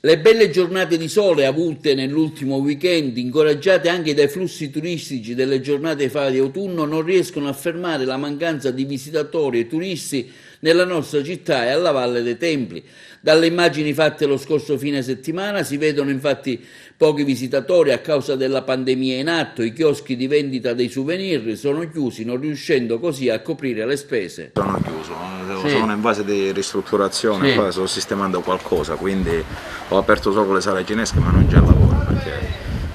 Le belle giornate di sole avute nell'ultimo weekend, incoraggiate anche dai flussi turistici delle giornate fa di autunno, non riescono a fermare la mancanza di visitatori e turisti nella nostra città e alla Valle dei Templi. Dalle immagini fatte lo scorso fine settimana si vedono infatti pochi visitatori a causa della pandemia in atto, i chioschi di vendita dei souvenir sono chiusi, non riuscendo così a coprire le spese. Sono chiuso, Sì. sono in fase di ristrutturazione, Sì. qua sto sistemando qualcosa, quindi ho aperto solo le sale cinesche ma non c'è lavoro perché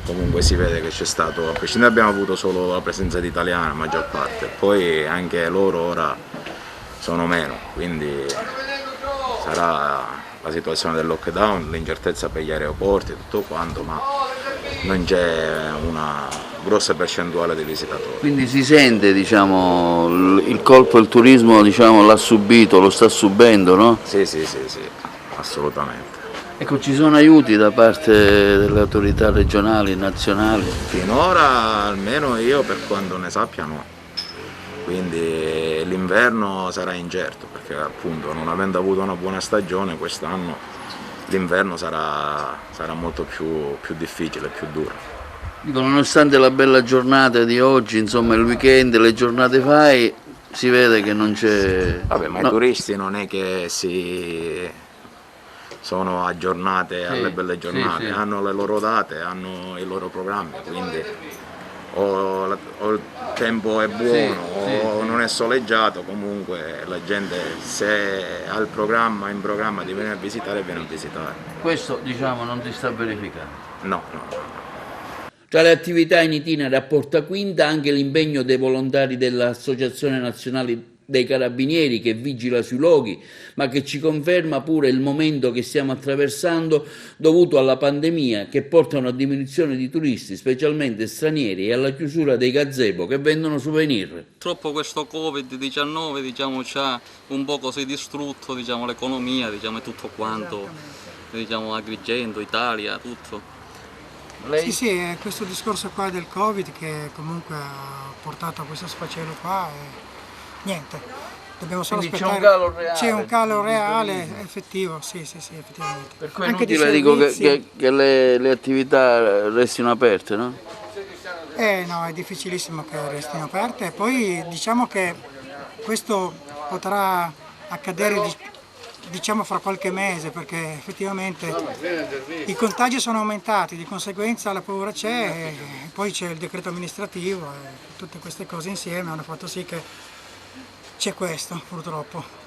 comunque si vede che c'è stato, a prescindere abbiamo avuto solo la presenza di italiani la maggior parte, poi anche loro ora sono meno, quindi sarà la situazione del lockdown, l'incertezza per gli aeroporti e tutto quanto, ma non c'è una grossa percentuale di visitatori. Quindi si sente, diciamo, il colpo il turismo, diciamo, l'ha subito, lo sta subendo, no? Sì, assolutamente. Ecco, ci sono aiuti da parte delle autorità regionali, nazionali? Finora almeno io per quanto ne sappia no, quindi l'inverno sarà incerto perché appunto non avendo avuto una buona stagione quest'anno l'inverno sarà molto più difficile, più duro. Dico, nonostante la bella giornata di oggi, insomma il weekend, le giornate fai, si vede che non c'è... Vabbè, ma no. i turisti non è che si sono aggiornate alle belle giornate, sì. hanno le loro date, hanno i loro programmi, quindi o il tempo è buono o non è soleggiato, comunque la gente se ha il programma in programma di venire a visitare viene a visitare. Questo, diciamo, non si sta verificando. No. Tra le attività in itinere a Porta Quinta anche l'impegno dei volontari dell'Associazione Nazionale dei Carabinieri che vigila sui luoghi, ma che ci conferma pure il momento che stiamo attraversando dovuto alla pandemia che porta a una diminuzione di turisti, specialmente stranieri, e alla chiusura dei gazebo che vendono souvenir. Purtroppo questo Covid-19 diciamo, ci ha un po' così distrutto diciamo, l'economia e tutto quanto, diciamo, Agrigento, Italia, tutto. Sì, è questo discorso qua del Covid che comunque ha portato a questo sfacelo qua e niente, dobbiamo solo Quindi aspettare. c'è un calo reale. C'è un calo reale, effettivo, sì, effettivamente. Per cui è Anche di inutile, dico, servizi. che le attività restino aperte, no? No, è difficilissimo che restino aperte e poi diciamo che questo potrà accadere diciamo fra qualche mese perché effettivamente i contagi sono aumentati, di conseguenza la paura c'è e poi c'è il decreto amministrativo e tutte queste cose insieme hanno fatto sì che c'è questo purtroppo.